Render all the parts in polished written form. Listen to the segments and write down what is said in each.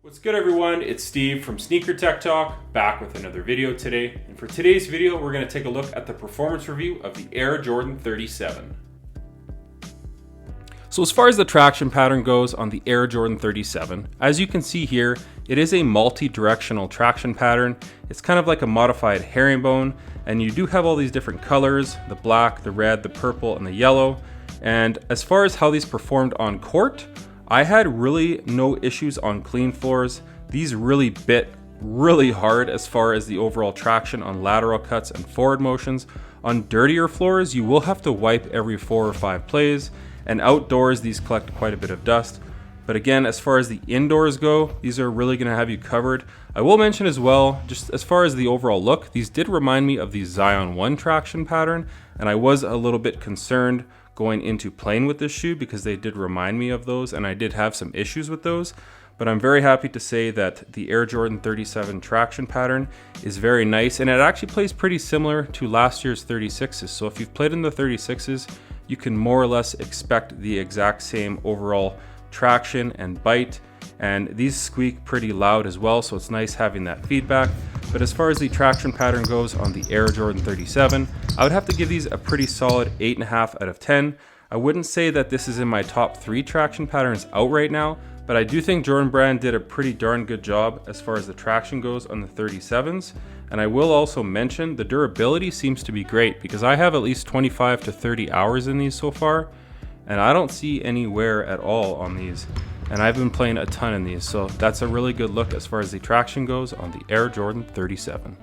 What's good, everyone? It's Steve from Sneaker Tech Talk, back with another video today. And for today's video, we're going to take a look at the performance review of the Air Jordan 37. So as far as the traction pattern goes on the Air Jordan 37, as you can see here, it is a multi-directional traction pattern. It's kind of like a modified herringbone, and you do have all these different colors, the black, the red, the purple, and the yellow. And as far as how these performed on court, I had really no issues on clean floors. These really bit really hard as far as the overall traction on lateral cuts and forward motions. On dirtier floors, you will have to wipe every 4 or 5 plays, and outdoors these collect quite a bit of dust. But again, as far as the indoors go, these are really going to have you covered. I will mention as well, just as far as the overall look, these did remind me of the Zion 1 traction pattern, and I was a little bit concerned going into playing with this shoe because they did remind me of those, and I did have some issues with those. But I'm very happy to say that the Air Jordan 37 traction pattern is very nice, and it actually plays pretty similar to last year's 36s. So if you've played in the 36s, you can more or less expect the exact same overall traction and bite, and these squeak pretty loud as well, so it's nice having that feedback. But as far as the traction pattern goes on the Air Jordan 37, I would have to give these a pretty solid 8.5 out of 10. I wouldn't say that this is in my top 3 traction patterns out right now, but I do think Jordan Brand did a pretty darn good job as far as the traction goes on the 37s. And I will also mention the durability seems to be great, because I have at least 25 to 30 hours in these so far, and I don't see any wear at all on these. And I've been playing a ton in these, so that's a really good look as far as the traction goes on the Air Jordan 37.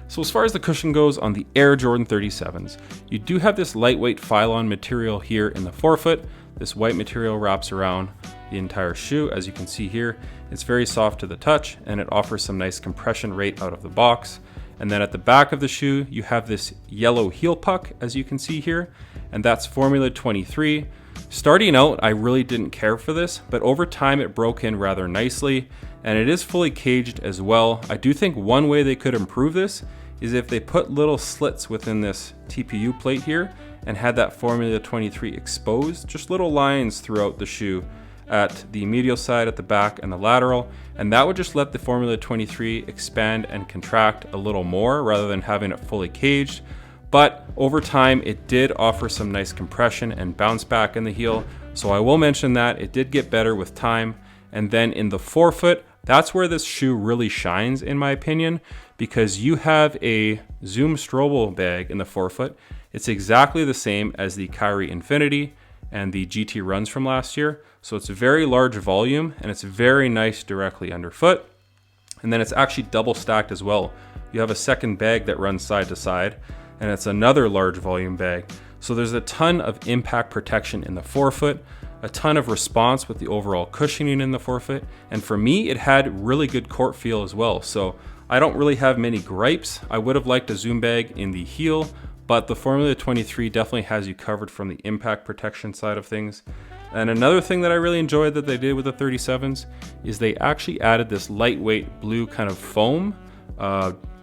So as far as the cushion goes on the Air Jordan 37s, you do have this lightweight Phylon material here in the forefoot. This white material wraps around the entire shoe. As you can see here, it's very soft to the touch, and it offers some nice compression rate out of the box. And then at the back of the shoe, you have this yellow heel puck, as you can see here, and that's Formula 23. Starting out, I really didn't care for this, but over time it broke in rather nicely, and it is fully caged as well. I do think one way they could improve this is if they put little slits within this TPU plate here and had that Formula 23 exposed, just little lines throughout the shoe at the medial side, at the back, and the lateral, and that would just let the Formula 23 expand and contract a little more rather than having it fully caged. But over time, it did offer some nice compression and bounce back in the heel, so I will mention that it did get better with time. And then in the forefoot, that's where this shoe really shines, in my opinion, because you have a Zoom Strobel bag in the forefoot. It's exactly the same as the Kyrie Infinity and the GT Runs from last year, so it's a very large volume, and it's very nice directly underfoot. And then it's actually double stacked as well. You have a second bag that runs side to side, and it's another large volume bag. So there's a ton of impact protection in the forefoot, a ton of response with the overall cushioning in the forefoot, and for me, it had really good court feel as well. So I don't really have many gripes. I would have liked a Zoom bag in the heel, but the Formula 23 definitely has you covered from the impact protection side of things. And another thing that I really enjoyed that they did with the 37s is they actually added this lightweight blue kind of foam,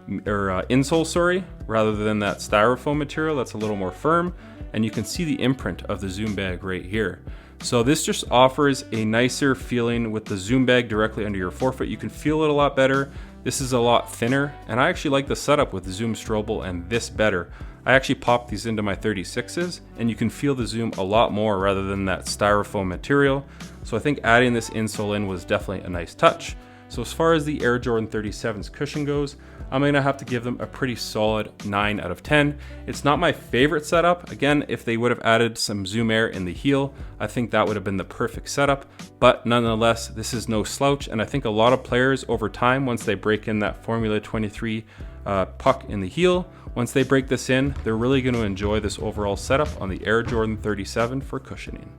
insole, rather than that styrofoam material that's a little more firm, and you can see the imprint of the Zoom bag right here. So this just offers a nicer feeling with the Zoom bag directly under your forefoot. You can feel it a lot better. This is a lot thinner, and I actually like the setup with the Zoom Strobel and this better. I actually popped these into my 36s, and you can feel the Zoom a lot more rather than that styrofoam material. So I think adding this insole in was definitely a nice touch. So as far as the Air Jordan 37's cushion goes, I'm going to have to give them a pretty solid 9 out of 10. It's not my favorite setup. Again, if they would have added some Zoom Air in the heel, I think that would have been the perfect setup. But nonetheless, this is no slouch, and I think a lot of players over time, once they break in that Formula 23 puck in the heel, once they break this in, they're really going to enjoy this overall setup on the Air Jordan 37 for cushioning.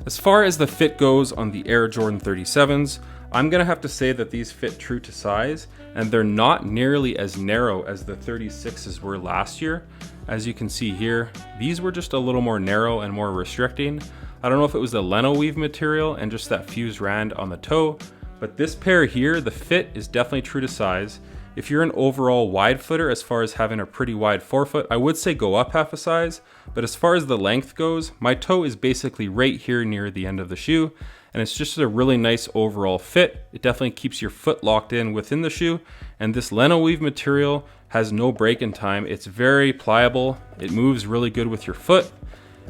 As far as the fit goes on the Air Jordan 37s, I'm going to have to say that these fit true to size, and they're not nearly as narrow as the 36s were last year. As you can see here, these were just a little more narrow and more restricting. I don't know if it was the Leno weave material and just that fused rand on the toe, but this pair here, the fit is definitely true to size. If you're an overall wide footer, as far as having a pretty wide forefoot, I would say go up half a size. But as far as the length goes, my toe is basically right here near the end of the shoe. and it's just a really nice overall fit. It definitely keeps your foot locked in within the shoe, and this leno weave material has no break-in time. It's very pliable. It moves really good with your foot.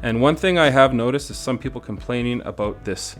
And one thing I have noticed is some people complaining about this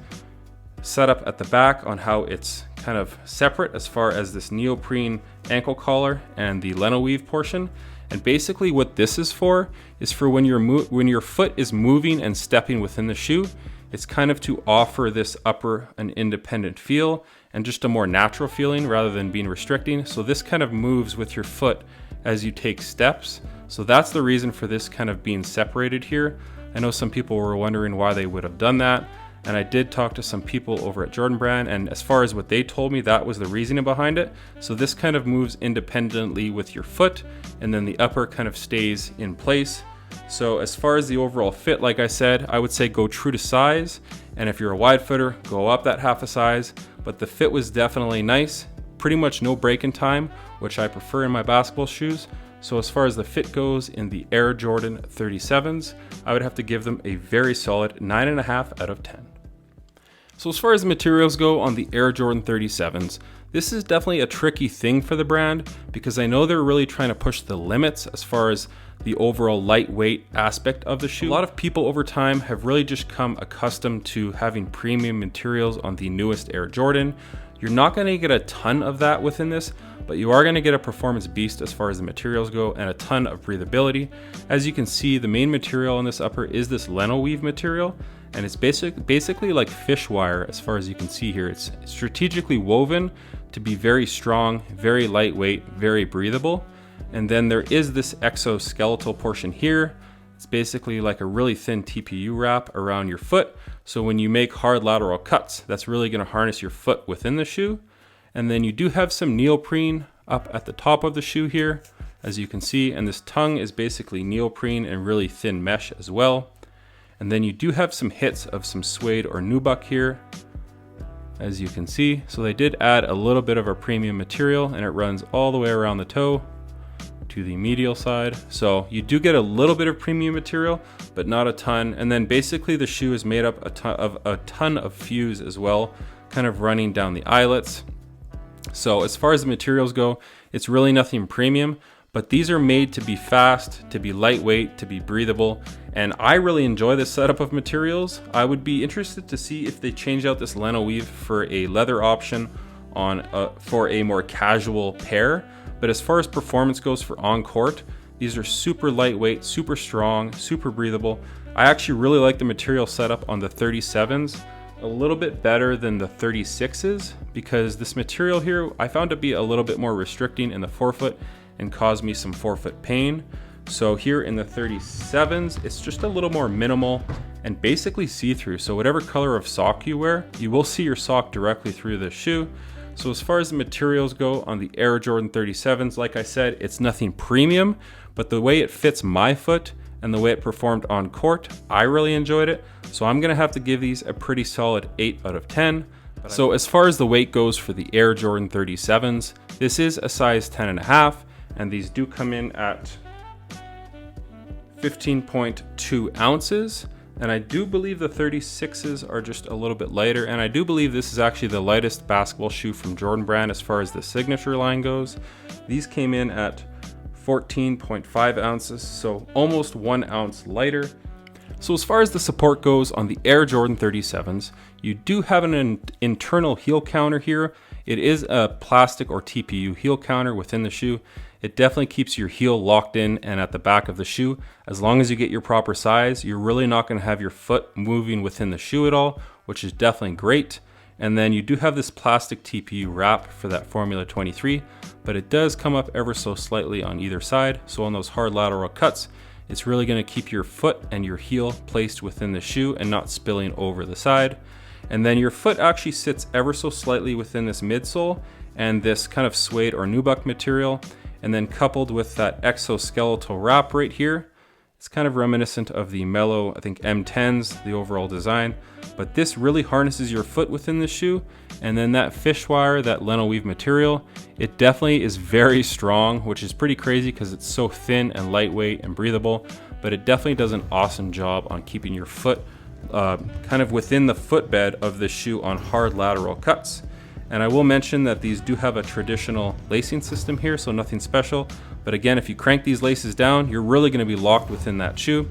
setup at the back on how it's kind of separate as far as this neoprene ankle collar and the leno weave portion. And basically what this is for when your foot is moving and stepping within the shoe. It's kind of to offer this upper an independent feel and just a more natural feeling rather than being restricting. So this kind of moves with your foot as you take steps. So that's the reason for this kind of being separated here. I know some people were wondering why they would have done that. And I did talk to some people over at Jordan Brand, and as far as what they told me, that was the reasoning behind it. So this kind of moves independently with your foot, and then the upper kind of stays in place. So as far as the overall fit, like I said, I would say go true to size. And if you're a wide footer, go up that half a size. But the fit was definitely nice. Pretty much no break-in time, which I prefer in my basketball shoes. So as far as the fit goes in the Air Jordan 37s, I would have to give them a very solid 9.5 out of 10. So as far as the materials go on the Air Jordan 37s, this is definitely a tricky thing for the brand because I know they're really trying to push the limits as far as the overall lightweight aspect of the shoe. A lot of people over time have really just come accustomed to having premium materials on the newest Air Jordan. You're not going to get a ton of that within this, but you are going to get a performance beast as far as the materials go and a ton of breathability. As you can see, the main material on this upper is this leno weave material, and it's basically like fish wire as far as you can see here. It's strategically woven to be very strong, very lightweight, very breathable. And then there is this exoskeletal portion here. It's basically like a really thin TPU wrap around your foot. So when you make hard lateral cuts, that's really going to harness your foot within the shoe. And then you do have some neoprene up at the top of the shoe here, as you can see. And this tongue is basically neoprene and really thin mesh as well. And then you do have some hits of some suede or nubuck here, as you can see. So they did add a little bit of a premium material, and it runs all the way around the toe to the medial side. So you do get a little bit of premium material, but not a ton. And then basically the shoe is made up a ton of fuse as well, kind of running down the eyelets. So as far as the materials go, it's really nothing premium, but these are made to be fast, to be lightweight, to be breathable. And I really enjoy this setup of materials. I would be interested to see if they change out this leno weave for a leather option for a more casual pair. But as far as performance goes for on court, these are super lightweight, super strong, super breathable. I actually really like the material setup on the 37s a little bit better than the 36s because this material here I found to be a little bit more restricting in the forefoot and caused me some forefoot pain. So here in the 37s, it's just a little more minimal and basically see-through. So whatever color of sock you wear, you will see your sock directly through the shoe. So as far as the materials go on the Air Jordan 37s, like I said, it's nothing premium, but the way it fits my foot and the way it performed on court, I really enjoyed it. So I'm gonna have to give these a pretty solid 8 out of 10. So as far as the weight goes for the Air Jordan 37s, this is a size 10.5, and these do come in at 15.2 ounces. And I do believe the 36s are just a little bit lighter. And I do believe this is actually the lightest basketball shoe from Jordan Brand as far as the signature line goes. These came in at 14.5 ounces, so almost 1 ounce lighter. So as far as the support goes on the Air Jordan 37s, you do have an internal heel counter here. It is a plastic or TPU heel counter within the shoe. It definitely keeps your heel locked in and at the back of the shoe. As long as you get your proper size, you're really not going to have your foot moving within the shoe at all, which is definitely great. And then you do have this plastic TPU wrap for that Formula 23, but it does come up ever so slightly on either side. So on those hard lateral cuts, it's really going to keep your foot and your heel placed within the shoe and not spilling over the side. And then your foot actually sits ever so slightly within this midsole and this kind of suede or nubuck material. And then coupled with that exoskeletal wrap right here, it's kind of reminiscent of the Mellow, I think M10s, the overall design. But this really harnesses your foot within the shoe. And then that fish wire, that leno weave material, it definitely is very strong, which is pretty crazy because it's so thin and lightweight and breathable. But it definitely does an awesome job on keeping your foot kind of within the footbed of the shoe on hard lateral cuts. And I will mention that these do have a traditional lacing system here, so nothing special. But again, if you crank these laces down, you're really going to be locked within that shoe.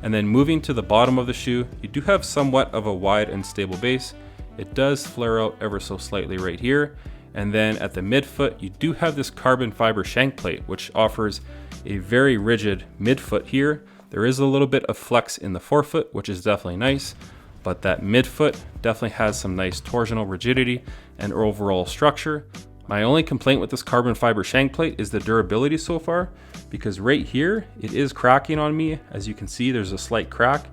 And then moving to the bottom of the shoe, you do have somewhat of a wide and stable base. It does flare out ever so slightly right here. And then at the midfoot, you do have this carbon fiber shank plate, which offers a very rigid midfoot here. There is a little bit of flex in the forefoot, which is definitely nice, but that midfoot definitely has some nice torsional rigidity and overall structure. My only complaint with this carbon fiber shank plate is the durability so far, because right here, it is cracking on me. As you can see, there's a slight crack.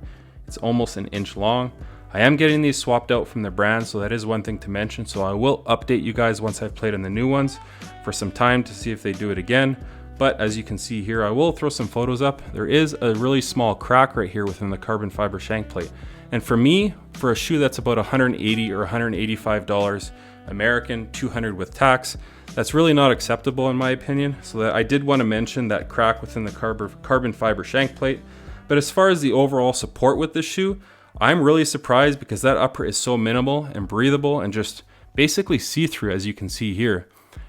It's almost an inch long. I am getting these swapped out from the brand, so that is one thing to mention. So I will update you guys once I've played on the new ones for some time to see if they do it again. But as you can see here, I will throw some photos up. There is a really small crack right here within the carbon fiber shank plate. And for me, for a shoe that's about $180 or $185 American, $200 with tax, that's really not acceptable in my opinion. So that I did want to mention that crack within the carbon fiber shank plate. But as far as the overall support with this shoe, I'm really surprised because that upper is so minimal and breathable and just basically see-through, as you can see here.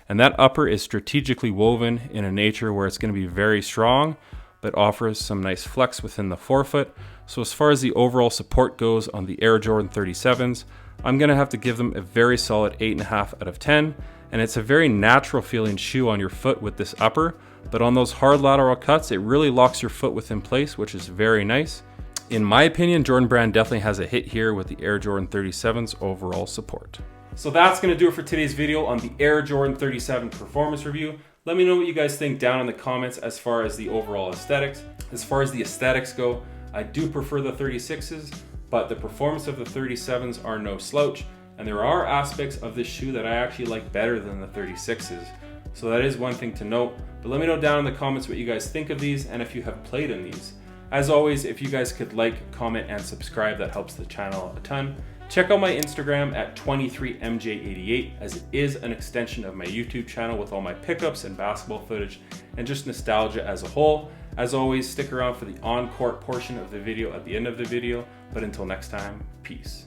And that upper is strategically woven in a nature where it's going to be very strong, but offers some nice flex within the forefoot. So as far as the overall support goes on the Air Jordan 37s, I'm going to have to give them a very solid 8.5 out of 10. And it's a very natural feeling shoe on your foot with this upper, but on those hard lateral cuts, it really locks your foot within place, which is very nice. In my opinion, Jordan Brand definitely has a hit here with the Air Jordan 37's overall support. So that's going to do it for today's video on the Air Jordan 37 performance review. Let me know what you guys think down in the comments as far as the overall aesthetics. As far as the aesthetics go, I do prefer the 36s, but the performance of the 37s are no slouch. And there are aspects of this shoe that I actually like better than the 36s. So that is one thing to note. But let me know down in the comments what you guys think of these and if you have played in these. As always, if you guys could like, comment, and subscribe, that helps the channel a ton. Check out my Instagram at 23mj88, as it is an extension of my YouTube channel with all my pickups and basketball footage and just nostalgia as a whole. As always, stick around for the on-court portion of the video at the end of the video. But until next time, peace.